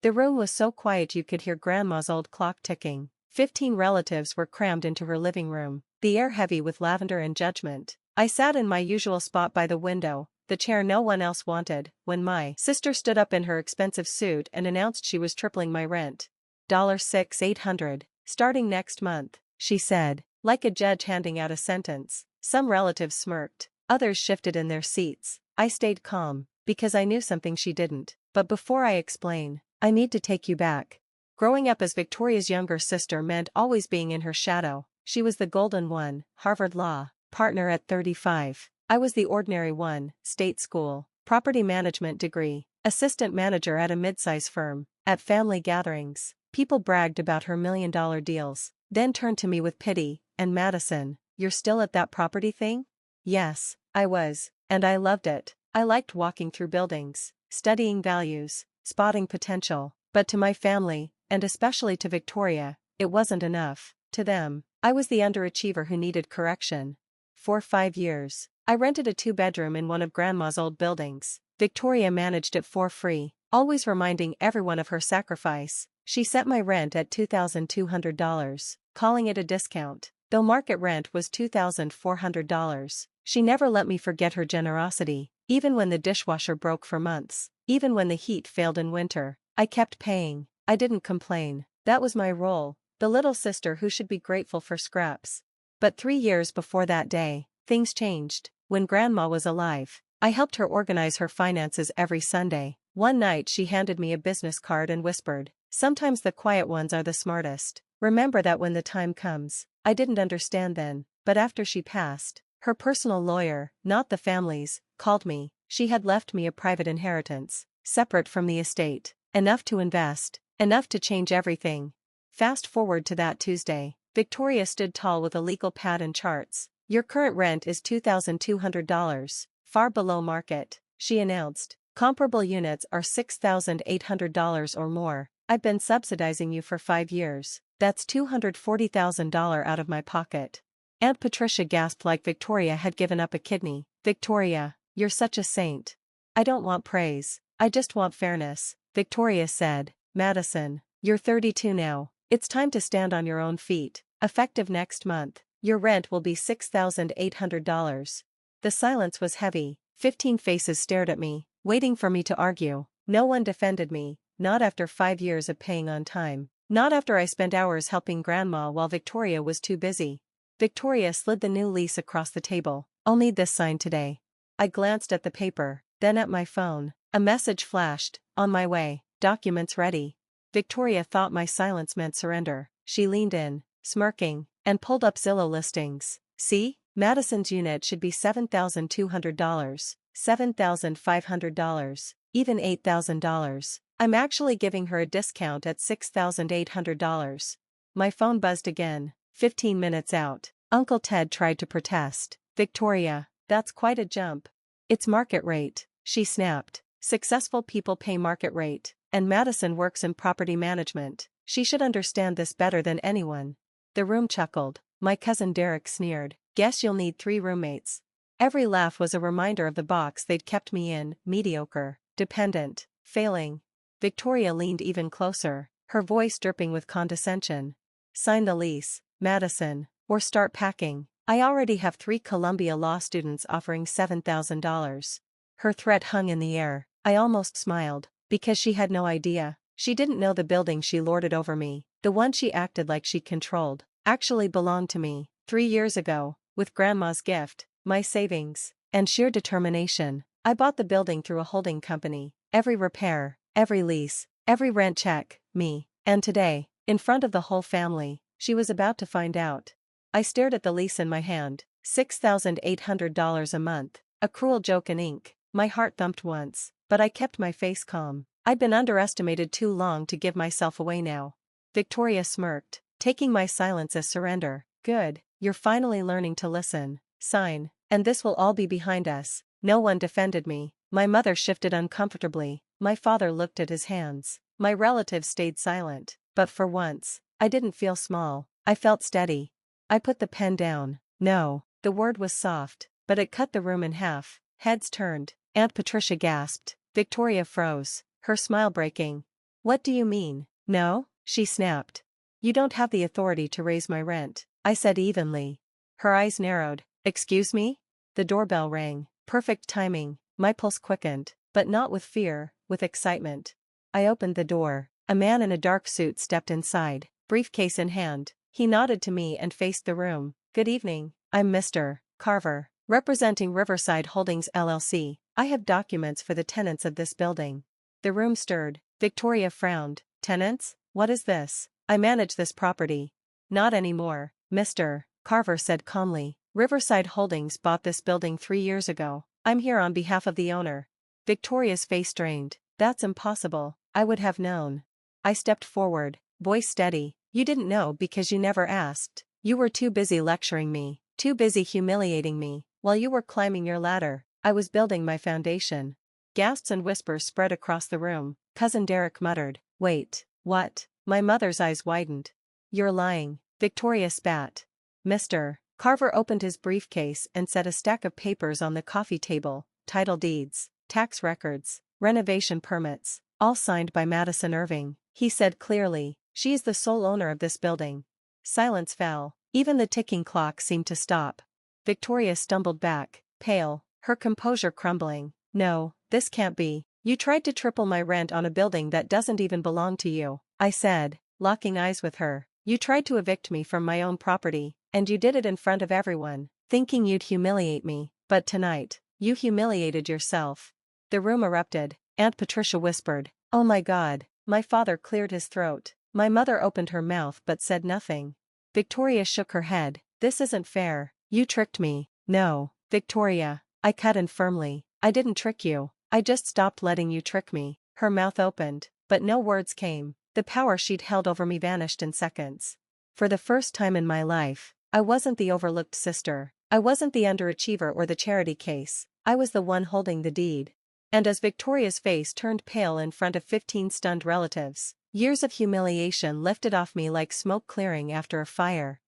The room was so quiet you could hear Grandma's old clock ticking. 15 relatives were crammed into her living room, the air heavy with lavender and judgment. I sat in my usual spot by the window, the chair no one else wanted, when my sister stood up in her expensive suit and announced she was tripling my rent. $6,800, starting next month, she said, like a judge handing out a sentence. Some relatives smirked, others shifted in their seats. I stayed calm, because I knew something she didn't. But before I explain, I need to take you back. Growing up as Victoria's younger sister meant always being in her shadow. She was the golden one, Harvard Law, partner at 35. I was the ordinary one, state school, property management degree, assistant manager at a mid-size firm. At family gatherings, people bragged about her million-dollar deals, then turned to me with pity. And Madison, you're still at that property thing? Yes, I was, and I loved it. I liked walking through buildings, studying values, spotting potential. But to my family, and especially to Victoria, it wasn't enough. To them, I was the underachiever who needed correction. For 5 years, I rented a 2-bedroom in one of Grandma's old buildings. Victoria managed it for free, always reminding everyone of her sacrifice. She set my rent at $2,200, calling it a discount, though market rent was $2,400. She never let me forget her generosity, even when the dishwasher broke for months, even when the heat failed in winter. I kept paying. I didn't complain. That was my role, the little sister who should be grateful for scraps. But 3 years before that day, things changed. When Grandma was alive, I helped her organize her finances every Sunday. One night she handed me a business card and whispered, "Sometimes the quiet ones are the smartest. Remember that when the time comes." I didn't understand then, but after she passed, her personal lawyer, not the family's, called me. She had left me a private inheritance, separate from the estate, enough to invest, enough to change everything. Fast forward to that Tuesday, Victoria stood tall with a legal pad and charts. "Your current rent is $2,200, far below market," she announced. "Comparable units are $6,800 or more. I've been subsidizing you for 5 years. That's $240,000 out of my pocket." Aunt Patricia gasped like Victoria had given up a kidney. "Victoria, you're such a saint." "I don't want praise, I just want fairness," Victoria said. "Madison, you're 32 now. It's time to stand on your own feet. Effective next month, your rent will be $6,800. The silence was heavy. 15 faces stared at me, waiting for me to argue. No one defended me, not after 5 years of paying on time. Not after I spent hours helping Grandma while Victoria was too busy. Victoria slid the new lease across the table. "I'll need this signed today." I glanced at the paper, then at my phone. A message flashed, "On my way, documents ready." Victoria thought my silence meant surrender. She leaned in, smirking, and pulled up Zillow listings. "See? Madison's unit should be $7,200, $7,500, even $8,000. I'm actually giving her a discount at $6,800. My phone buzzed again, 15 minutes out. Uncle Ted tried to protest. "Victoria, that's quite a jump." "It's market rate," she snapped. "Successful people pay market rate, and Madison works in property management. She should understand this better than anyone." The room chuckled. My cousin Derek sneered, "Guess you'll need 3 roommates." Every laugh was a reminder of the box they'd kept me in: mediocre, dependent, failing. Victoria leaned even closer, her voice dripping with condescension. "Sign the lease, Madison, or start packing. I already have 3 Columbia law students offering $7,000. Her threat hung in the air. I almost smiled, because she had no idea. She didn't know the building she lorded over me, the one she acted like she controlled, actually belonged to me. 3 years ago, with Grandma's gift, my savings, and sheer determination, I bought the building through a holding company. Every repair, every lease, every rent check, me. And today, in front of the whole family, she was about to find out. I stared at the lease in my hand. $6,800 a month. A cruel joke in ink. My heart thumped once, but I kept my face calm. I'd been underestimated too long to give myself away now. Victoria smirked, taking my silence as surrender. "Good, you're finally learning to listen. Sign, and this will all be behind us." No one defended me. My mother shifted uncomfortably. My father looked at his hands. My relatives stayed silent. But for once, I didn't feel small. I felt steady. I put the pen down. "No." The word was soft, but it cut the room in half. Heads turned. Aunt Patricia gasped. Victoria froze, her smile breaking. What do you mean? No, she snapped. You don't have the authority to raise my rent, I said evenly. Her eyes narrowed. Excuse me? The doorbell rang. Perfect timing. My pulse quickened, but not with fear, with excitement. I opened the door. A man in a dark suit stepped inside, briefcase in hand. He nodded to me and faced the room. Good evening, I'm Mr. Carver, representing Riverside Holdings LLC. I have documents for the tenants of this building. The room stirred. Victoria frowned. Tenants? What is this? I manage this property. Not anymore, Mr. Carver said calmly. Riverside Holdings bought this building 3 years ago. I'm here on behalf of the owner. Victoria's face strained. That's impossible. I would have known. I stepped forward, voice steady. You didn't know because you never asked. You were too busy lecturing me, too busy humiliating me. While you were climbing your ladder, I was building my foundation. Gasps and whispers spread across the room. Cousin Derek muttered, Wait, what? My mother's eyes widened. You're lying, Victoria spat. Mr. Carver opened his briefcase and set a stack of papers on the coffee table, title deeds, tax records, renovation permits, all signed by Madison Irving. He said clearly, she is the sole owner of this building. Silence fell. Even the ticking clock seemed to stop. Victoria stumbled back, pale, her composure crumbling. No, this can't be. You tried to triple my rent on a building that doesn't even belong to you, I said, locking eyes with her. You tried to evict me from my own property, and you did it in front of everyone, thinking you'd humiliate me, but tonight, you humiliated yourself. The room erupted. Aunt Patricia whispered, Oh my God. My father cleared his throat. My mother opened her mouth but said nothing. Victoria shook her head. This isn't fair. You tricked me. No, Victoria, I cut in firmly. I didn't trick you. I just stopped letting you trick me. Her mouth opened, but no words came. The power she'd held over me vanished in seconds. For the first time in my life, I wasn't the overlooked sister. I wasn't the underachiever or the charity case. I was the one holding the deed. And as Victoria's face turned pale in front of 15 stunned relatives, years of humiliation lifted off me like smoke clearing after a fire.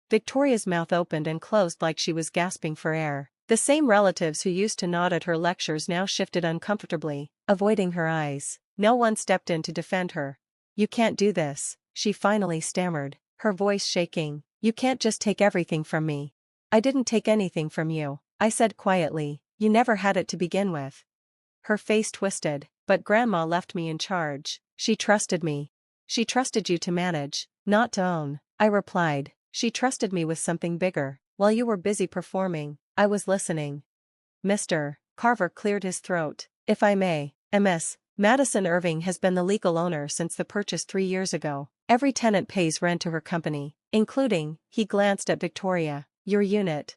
Victoria's mouth opened and closed like she was gasping for air. The same relatives who used to nod at her lectures now shifted uncomfortably, avoiding her eyes. No one stepped in to defend her. You can't do this, she finally stammered, her voice shaking. You can't just take everything from me. I didn't take anything from you, I said quietly. You never had it to begin with. Her face twisted, but Grandma left me in charge. She trusted me. She trusted you to manage, not to own, I replied. She trusted me with something bigger. While you were busy performing, I was listening. Mr. Carver cleared his throat. If I may, Ms. Madison Irving has been the legal owner since the purchase 3 years ago. Every tenant pays rent to her company, including, he glanced at Victoria, your unit.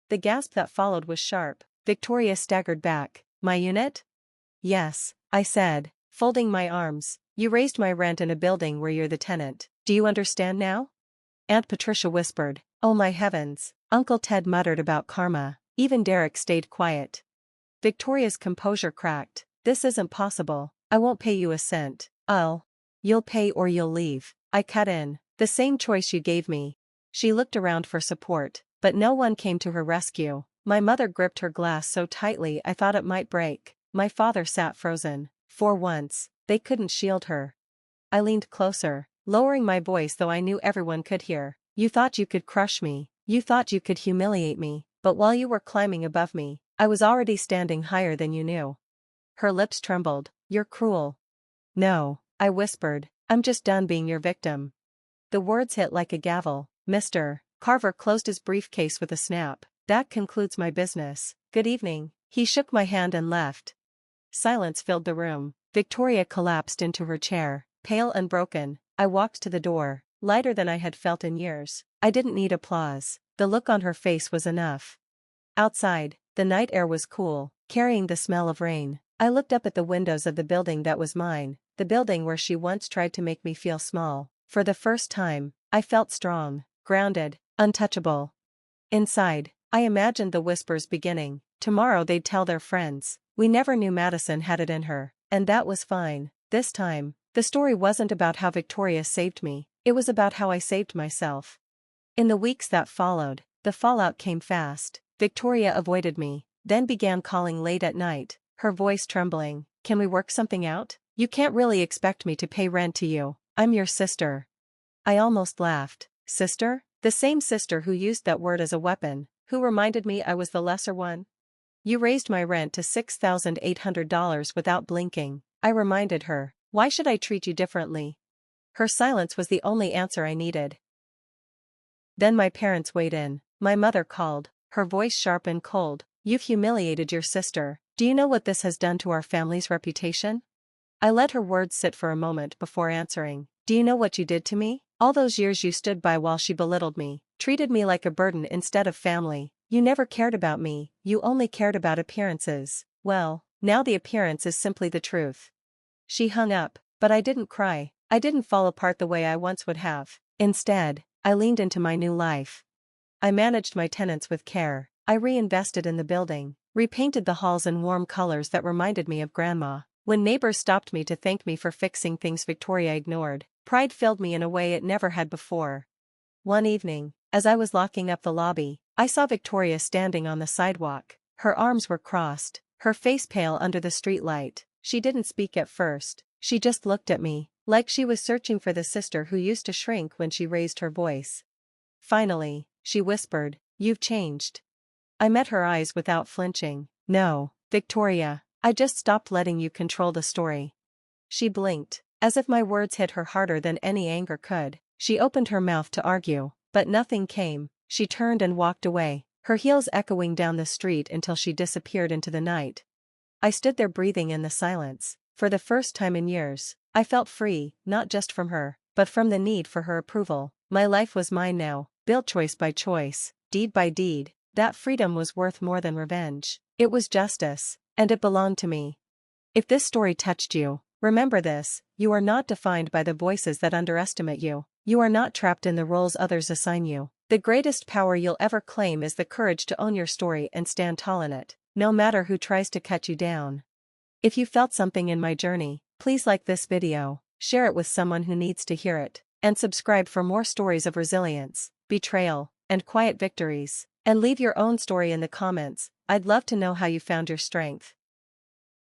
The gasp that followed was sharp. Victoria staggered back. My unit? Yes, I said, folding my arms. You raised my rent in a building where you're the tenant. Do you understand now? Aunt Patricia whispered. Oh my heavens. Uncle Ted muttered about karma. Even Derek stayed quiet. Victoria's composure cracked. This isn't possible. I won't pay you a cent. You'll pay or you'll leave. I cut in. The same choice you gave me. She looked around for support, but no one came to her rescue. My mother gripped her glass so tightly I thought it might break. My father sat frozen. For once, they couldn't shield her. I leaned closer, lowering my voice though I knew everyone could hear. You thought you could crush me. You thought you could humiliate me, but while you were climbing above me, I was already standing higher than you knew. Her lips trembled. You're cruel. No, I whispered. I'm just done being your victim. The words hit like a gavel. Mr. Carver closed his briefcase with a snap. That concludes my business. Good evening. He shook my hand and left. Silence filled the room. Victoria collapsed into her chair, pale and broken. I walked to the door, lighter than I had felt in years. I didn't need applause. The look on her face was enough. Outside, the night air was cool, carrying the smell of rain. I looked up at the windows of the building that was mine, the building where she once tried to make me feel small. For the first time, I felt strong, grounded, untouchable. Inside, I imagined the whispers beginning. Tomorrow they'd tell their friends. We never knew Madison had it in her, and that was fine. This time, the story wasn't about how Victoria saved me, it was about how I saved myself. In the weeks that followed, the fallout came fast. Victoria avoided me, then began calling late at night, her voice trembling. Can we work something out? You can't really expect me to pay rent to you. I'm your sister. I almost laughed. Sister? The same sister who used that word as a weapon, who reminded me I was the lesser one? You raised my rent to $6,800 without blinking, I reminded her. Why should I treat you differently? Her silence was the only answer I needed. Then my parents weighed in. My mother called, her voice sharp and cold. You've humiliated your sister. Do you know what this has done to our family's reputation? I let her words sit for a moment before answering. Do you know what you did to me? All those years you stood by while she belittled me, treated me like a burden instead of family. You never cared about me, you only cared about appearances. Well, now the appearance is simply the truth. She hung up, but I didn't cry. I didn't fall apart the way I once would have. Instead, I leaned into my new life. I managed my tenants with care. I reinvested in the building, repainted the halls in warm colors that reminded me of Grandma. When neighbors stopped me to thank me for fixing things Victoria ignored, pride filled me in a way it never had before. One evening, as I was locking up the lobby, I saw Victoria standing on the sidewalk. Her arms were crossed, her face pale under the streetlight. She didn't speak at first, she just looked at me, like she was searching for the sister who used to shrink when she raised her voice. Finally, she whispered, "You've changed." I met her eyes without flinching. "No, Victoria, I just stopped letting you control the story." She blinked, as if my words hit her harder than any anger could. She opened her mouth to argue, but nothing came. She turned and walked away, her heels echoing down the street until she disappeared into the night. I stood there breathing in the silence. For the first time in years, I felt free, not just from her, but from the need for her approval. My life was mine now, built choice by choice, deed by deed. That freedom was worth more than revenge. It was justice, and it belonged to me. If this story touched you, remember this: you are not defined by the voices that underestimate you. You are not trapped in the roles others assign you. The greatest power you'll ever claim is the courage to own your story and stand tall in it, no matter who tries to cut you down. If you felt something in my journey, please like this video, share it with someone who needs to hear it, and subscribe for more stories of resilience, betrayal, and quiet victories. And leave your own story in the comments. I'd love to know how you found your strength.